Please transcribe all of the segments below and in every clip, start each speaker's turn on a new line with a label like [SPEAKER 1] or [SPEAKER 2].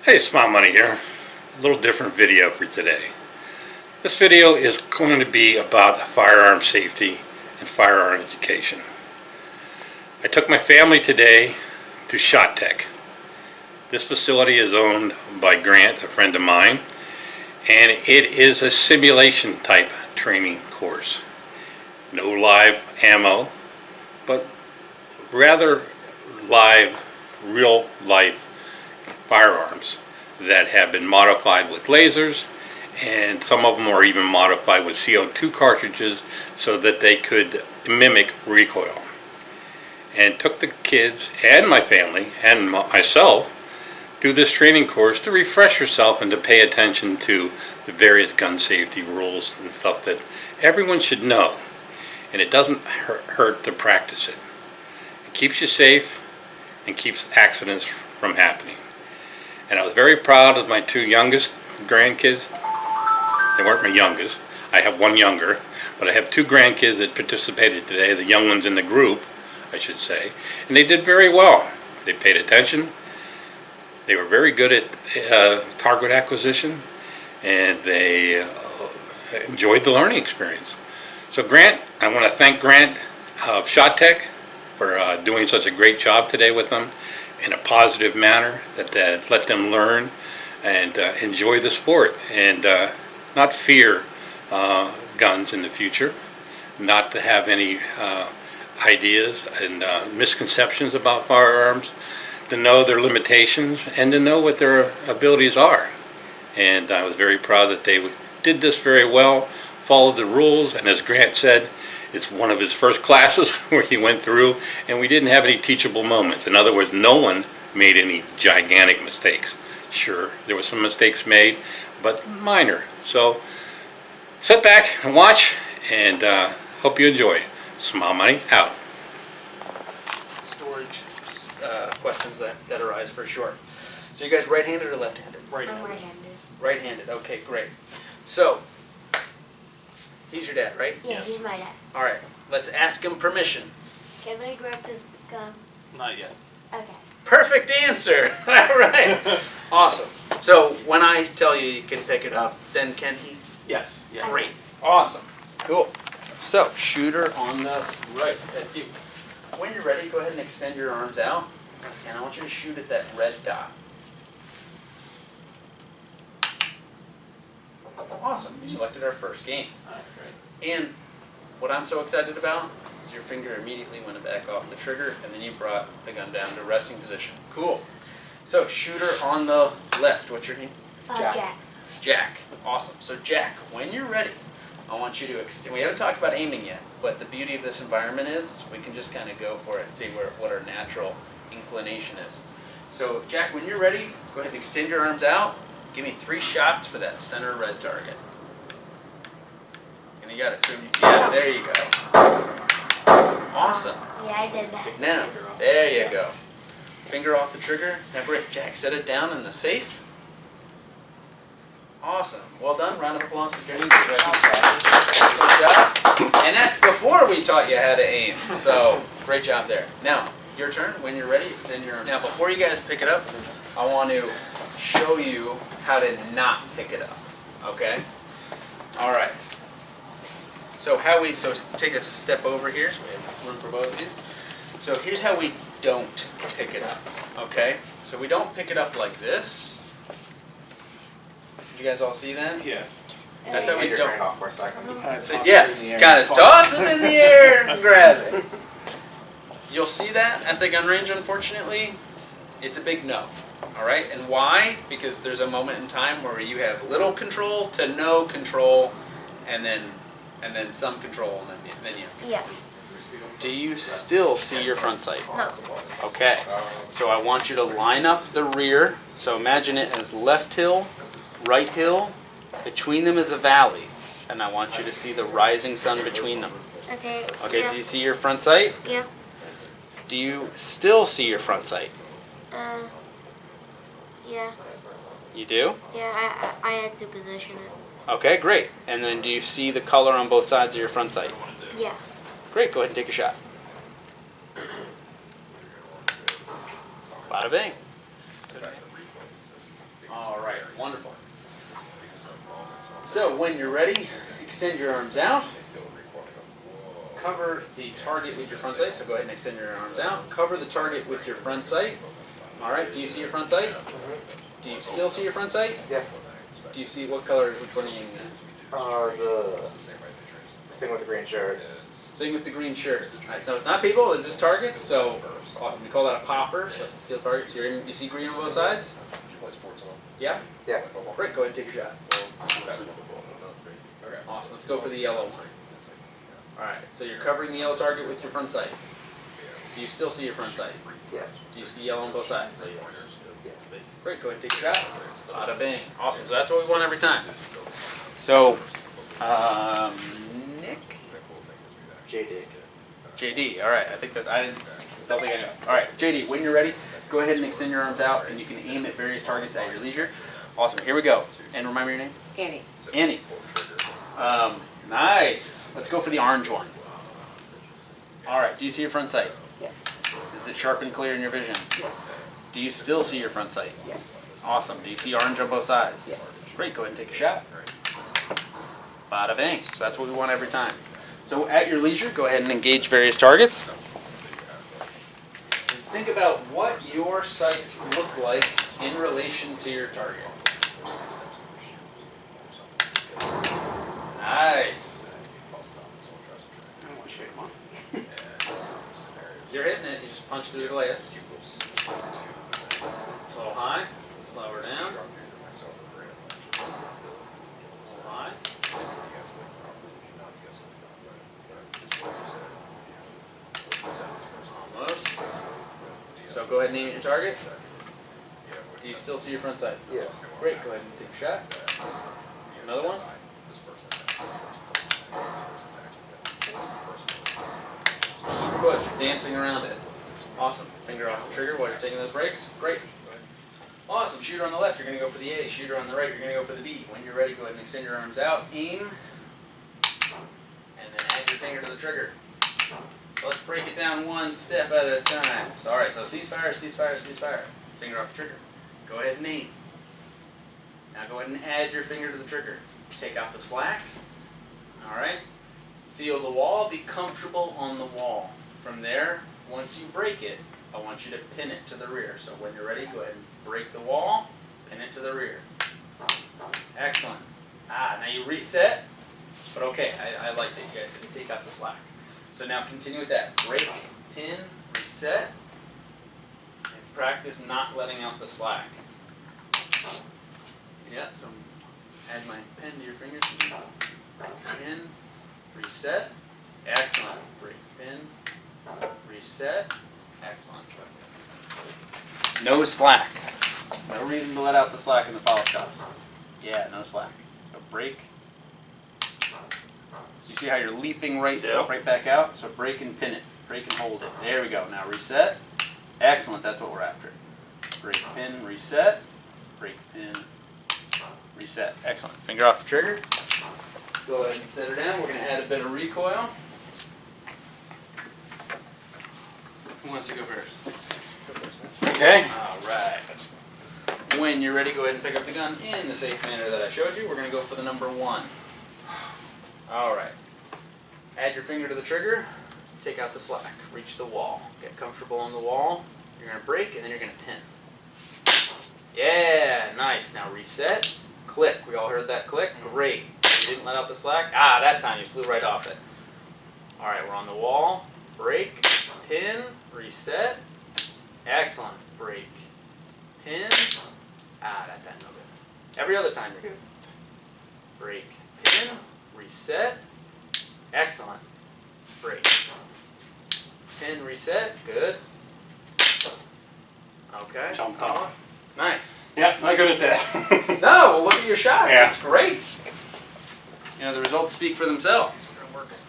[SPEAKER 1] Hey, Smile Money here. A little different video for today. This video is going to be about firearm safety and firearm education. I took my family today to SHOT TEC. This facility is owned by Grant, a friend of mine, and it is a simulation type training course. No live ammo, but rather live, real life firearms that have been modified with lasers, and some of them are even modified with CO2 cartridges so that they could mimic recoil. And took the kids and my family and myself through this training course to refresh yourself and to pay attention to the various gun safety rules and stuff that everyone should know. And it doesn't hurt to practice it. It keeps you safe and keeps accidents from happening. And I was very proud of my two youngest grandkids. They weren't my youngest. I have one younger, but I have two grandkids that participated today, the young ones in the group, I should say, and they did very well. They paid attention. They were very good at target acquisition, and they enjoyed the learning experience. So Grant, I want to thank Grant of SHOT TEC for doing such a great job today with them in a positive manner that lets them learn and enjoy the sport and not fear guns in the future, not to have any ideas and misconceptions about firearms, to know their limitations and to know what their abilities are. And I was very proud that they did this very well, followed the rules, and as Grant said, it's one of his first classes where he went through and we didn't have any teachable moments. In other words, no one made any gigantic mistakes. Sure, there were some mistakes made, but minor. So sit back and watch, and hope you enjoy. Smile Money out.
[SPEAKER 2] Storage questions that arise for sure. So you guys right-handed or left-handed?
[SPEAKER 3] I'm right-handed.
[SPEAKER 2] Right-handed, okay, great. So, he's your dad, right?
[SPEAKER 3] Yeah, he's my dad.
[SPEAKER 2] All right, let's ask him permission.
[SPEAKER 3] Can I grab this gun?
[SPEAKER 2] Not yet.
[SPEAKER 3] Okay.
[SPEAKER 2] Perfect answer. All right. Awesome. So when I tell you can pick it up, then can he?
[SPEAKER 4] Yes.
[SPEAKER 2] Yeah. Great. Awesome. Cool. So shooter on the right. That's you. When you're ready, go ahead and extend your arms out, and I want you to shoot at that red dot. Awesome. You selected our first game.
[SPEAKER 4] All right, great.
[SPEAKER 2] And what I'm so excited about is your finger immediately went back off the trigger, and then you brought the gun down to resting position. Cool. So shooter on the left. What's your name?
[SPEAKER 3] Jack.
[SPEAKER 2] Jack. Awesome. So Jack, when you're ready, I want you to extend. We haven't talked about aiming yet, but the beauty of this environment is we can just kind of go for it and see what our natural inclination is. So Jack, when you're ready, go ahead and extend your arms out. Give me 3 shots for that center red target. And you got it. So yeah, there you go. Awesome.
[SPEAKER 3] Yeah, I did that.
[SPEAKER 2] Now, there you go. Finger off the trigger. Now great, Jack, set it down in the safe. Awesome. Well done. Round of applause for Jack. Excellent job. And that's before we taught you how to aim. So, great job there. Now, your turn. When you're ready, extend your arm. Now, before you guys pick it up, I want to show you how to not pick it up. Okay? All right. So take a step over here. So we have room for both of these. So here's how we don't pick it up. Okay? So we don't pick it up like this. Did you guys all see that?
[SPEAKER 4] Yeah.
[SPEAKER 2] That's how we
[SPEAKER 4] Turn
[SPEAKER 2] don't.
[SPEAKER 4] it off for a second.
[SPEAKER 2] So yes, gotta toss it in the air and grab it. You'll see that at the gun range, unfortunately. It's a big no. Alright, and why? Because there's a moment in time where you have little control to no control, and then some control, and then you.
[SPEAKER 3] Yeah.
[SPEAKER 2] Do you still see your front sight?
[SPEAKER 3] No.
[SPEAKER 2] Okay. So I want you to line up the rear. So imagine it as left hill, right hill. Between them is a valley, and I want you to see the rising sun between them.
[SPEAKER 3] Okay.
[SPEAKER 2] Okay,
[SPEAKER 3] Yeah.
[SPEAKER 2] do you see your front sight?
[SPEAKER 3] Yeah.
[SPEAKER 2] Do you still see your front sight?
[SPEAKER 3] Yeah.
[SPEAKER 2] You do?
[SPEAKER 3] Yeah, I had to position it.
[SPEAKER 2] Okay, great. And then do you see the color on both sides of your front sight?
[SPEAKER 3] Yes.
[SPEAKER 2] Great, go ahead and take a shot. Bada bing. All right, wonderful. So when you're ready, extend your arms out. Cover the target with your front sight. So go ahead and extend your arms out. Cover the target with your front sight. All right, do you see your front sight? Do you still see your front sight?
[SPEAKER 4] Yeah.
[SPEAKER 2] Do you see what color, which one are you aiming at?
[SPEAKER 4] The thing with the green shirt.
[SPEAKER 2] Thing with the green shirt. All right, so it's not people, they're just targets. So awesome. We call that a popper. So it's steel targets. So you're aiming, you see green on both sides? Yeah?
[SPEAKER 4] Yeah.
[SPEAKER 2] Great, go ahead and take a shot. Awesome, let's go for the yellow one. Alright, so you're covering the yellow target with your front sight. Do you still see your front sight?
[SPEAKER 4] Yeah.
[SPEAKER 2] Do you see yellow on both sides?
[SPEAKER 4] Yeah.
[SPEAKER 2] Great, go ahead and take a shot. Bada bang. Awesome, so that's what we want every time. So, Nick?
[SPEAKER 4] JD.
[SPEAKER 2] JD, alright, I think that, don't think I know. Alright, JD, when you're ready, go ahead and extend your arms out and you can aim at various targets at your leisure. Awesome, here we go. And remind me your name?
[SPEAKER 3] Annie.
[SPEAKER 2] Annie. Nice. Let's go for the orange one. Alright, do you see your front sight?
[SPEAKER 3] Yes.
[SPEAKER 2] Is it sharp and clear in your vision?
[SPEAKER 3] Yes.
[SPEAKER 2] Do you still see your front sight?
[SPEAKER 3] Yes.
[SPEAKER 2] Awesome. Do you see orange on both sides?
[SPEAKER 3] Yes.
[SPEAKER 2] Great, go ahead and take a shot. Bada bang. So that's what we want every time. So at your leisure, go ahead and engage various targets. Think about what your sights look like in relation to your target. Nice. You're hitting it, you just punch through the glass. A little high, slower down. A little high. Almost. So go ahead and aim at your targets. Do you still see your front sight?
[SPEAKER 4] Yeah.
[SPEAKER 2] Great, go ahead and take a shot. Another one. Super close, you're dancing around it. Awesome. Finger off the trigger while you're taking those breaks. Great. Awesome. Shooter on the left, you're going to go for the A. Shooter on the right, you're going to go for the B. When you're ready, go ahead and extend your arms out. Aim. And then add your finger to the trigger. So let's break it down one step at a time. So, alright, so ceasefire, ceasefire, ceasefire. Finger off the trigger. Go ahead and aim. Now go ahead and add your finger to the trigger. Take out the slack. Alright. Feel the wall. Be comfortable on the wall. From there, once you break it, I want you to pin it to the rear. So when you're ready, go ahead and break the wall, pin it to the rear. Excellent. Now you reset, but okay, I like that you guys didn't take out the slack. So now continue with that. Break, pin, reset, and practice not letting out the slack. Yeah, so add my pen to your fingers. Pin, reset, excellent. Break, pin, reset, excellent. No slack. No reason to let out the slack in the polish shop. Yeah, no slack. So break. So you see how you're leaping right back out? So break and pin it. Break and hold it. There we go. Now reset. Excellent. That's what we're after. Break, pin, reset. Break, pin, reset. Excellent. Finger off the trigger. Go ahead and set her down. We're going to add a bit of recoil. Who wants to go first?
[SPEAKER 1] Okay.
[SPEAKER 2] Alright. When you're ready, go ahead and pick up the gun in the safe manner that I showed you. We're going to go for the number 1. Alright. Add your finger to the trigger. Take out the slack. Reach the wall. Get comfortable on the wall. You're going to break and then you're going to pin. Yeah, nice. Now reset. Click. We all heard that click? Great. You didn't let out the slack? That time you flew right off it. Alright, we're on the wall. Break. Pin. Reset. Excellent. Break. Pin. That time no good. Every other time you're good. Break. Pin. Reset. Excellent. Break. Pin. Reset. Good. Okay.
[SPEAKER 1] Jumped off.
[SPEAKER 2] Nice.
[SPEAKER 1] Yeah, not good at that.
[SPEAKER 2] No, well look at your shots.
[SPEAKER 1] Yeah.
[SPEAKER 2] That's great. You know, the results speak for themselves.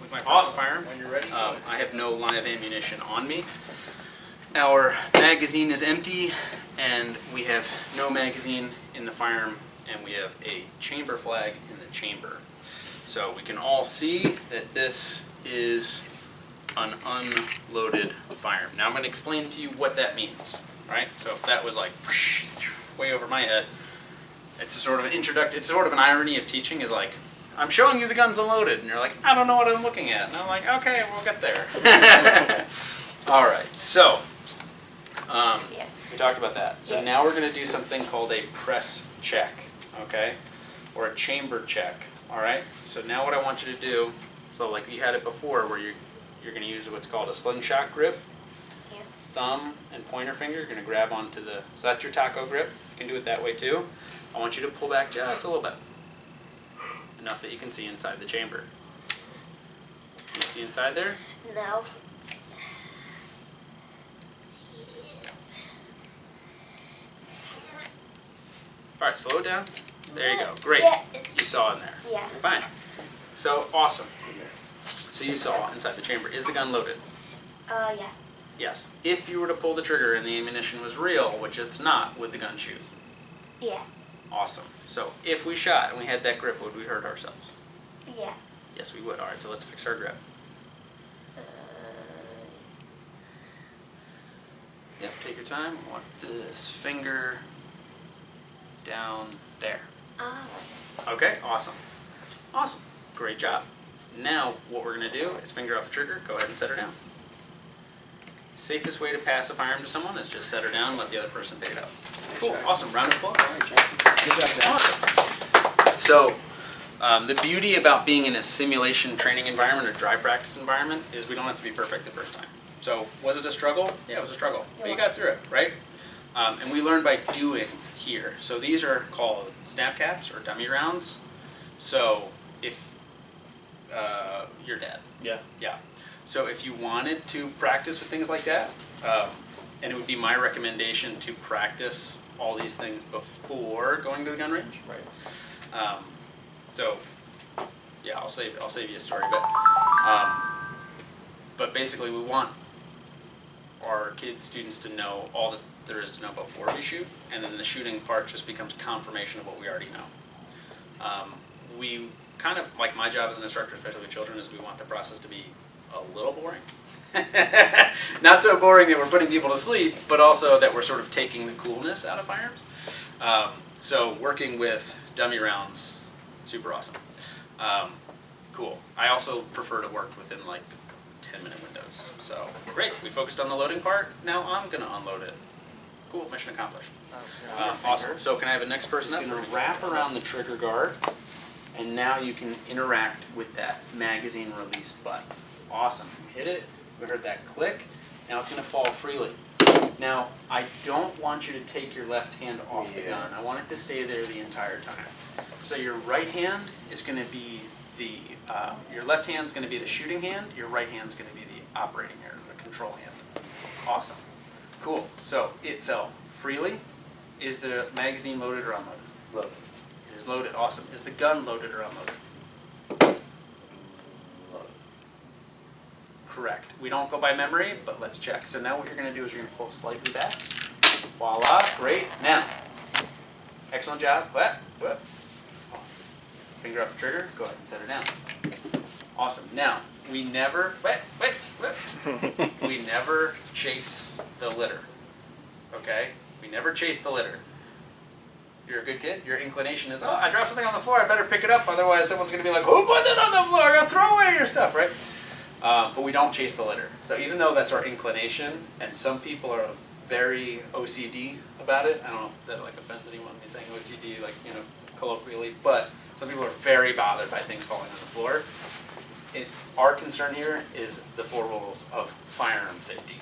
[SPEAKER 5] With my
[SPEAKER 2] Awesome.
[SPEAKER 5] firearm.
[SPEAKER 2] When you're ready.
[SPEAKER 5] I have no live ammunition on me. Our magazine is empty, and we have no magazine in the firearm, and we have a chamber flag in the chamber. So we can all see that this is an unloaded firearm. Now I'm going to explain to you what that means. Right? So if that was like way over my head, it's a sort of an it's sort of an irony of teaching is like, I'm showing you the gun's unloaded, and you're like, I don't know what I'm looking at. And I'm like, okay, we'll get there. All right, so
[SPEAKER 3] Yeah.
[SPEAKER 5] we talked about that. So
[SPEAKER 3] Yeah.
[SPEAKER 5] now we're going to do something called a press check, okay? Or a chamber check, all right? So now what I want you to do, so like you had it before where you're going to use what's called a slingshot grip.
[SPEAKER 3] Yeah.
[SPEAKER 5] Thumb and pointer finger, you're going to grab onto the, so that's your taco grip. You can do it that way too. I want you to pull back just a little bit. Enough that you can see inside the chamber. Can you see inside there?
[SPEAKER 3] No.
[SPEAKER 5] All right, slow it down. There you go. Great.
[SPEAKER 3] Yeah, it's,
[SPEAKER 5] You saw in there.
[SPEAKER 3] yeah.
[SPEAKER 5] Fine. So, awesome. So you saw inside the chamber. Is the gun loaded?
[SPEAKER 3] Yeah.
[SPEAKER 5] Yes. If you were to pull the trigger and the ammunition was real, which it's not, would the gun shoot?
[SPEAKER 3] Yeah.
[SPEAKER 5] Awesome. So if we shot and we had that grip, would we hurt ourselves?
[SPEAKER 3] Yeah.
[SPEAKER 5] Yes, we would. All right, so let's fix our grip. Yep, take your time. I want this finger down there. Okay, awesome. Awesome. Great job. Now, what we're going to do is finger off the trigger. Go ahead and set her down. Safest way to pass a firearm to someone is just set her down and let the other person pick it up. Cool. Awesome. Round of applause.
[SPEAKER 2] Good job, Dan.
[SPEAKER 5] Awesome. So, the beauty about being in a simulation training environment or dry practice environment is we don't have to be perfect the first time. So, was it a struggle? Yeah, it was a struggle. But you got through it, right? And we learn by doing here. So these are called snap caps or dummy rounds. So if you're dead.
[SPEAKER 2] Yeah.
[SPEAKER 5] Yeah. So if you wanted to practice with things like that, and it would be my recommendation to practice all these things before going to the gun range.
[SPEAKER 2] Right.
[SPEAKER 5] So yeah, I'll save you a story, but basically we want our students to know all that there is to know before we shoot, and then the shooting part just becomes confirmation of what we already know. We kind of, like my job as an instructor, especially with children, is we want the process to be a little boring. Not so boring that we're putting people to sleep, but also that we're sort of taking the coolness out of firearms. So working with dummy rounds, super awesome. Cool. I also prefer to work within like 10-minute windows. So great, we focused on the loading part. Now I'm going to unload it. Cool, mission accomplished. Awesome. So can I have the next person up? It's going to wrap around the trigger guard, and now you can interact with that magazine release button. Awesome. Hit it. We heard that click. Now it's going to fall freely. Now, I don't want you to take your left hand off the gun. I want it to stay there the entire time. So your right hand is going to be the, your left hand is going to be the shooting hand. Your right hand is going to be the operating hand, the control hand. Awesome. Cool. So it fell freely. Is the magazine loaded or unloaded?
[SPEAKER 4] Loaded.
[SPEAKER 5] It is loaded. Awesome. Is the gun loaded or unloaded?
[SPEAKER 4] Loaded.
[SPEAKER 5] Correct. We don't go by memory, but let's check. So now what you're going to do is you're going to pull slightly back. Voila. Great. Now, excellent job. What? Finger off the trigger. Go ahead and set her down. Awesome. Now, we never, we never chase the litter. Okay? We never chase the litter. You're a good kid. Your inclination is, oh, I dropped something on the floor. I better pick it up. Otherwise, someone's going to be like, who put it on the floor? I got to throw away your stuff, right? But we don't chase the litter. So even though that's our inclination, and some people are very OCD about it, I don't know if that like offends anyone, me saying OCD, like, you know, colloquially, but some people are very bothered by things falling on the floor. Our concern here is the 4 rules of firearm safety.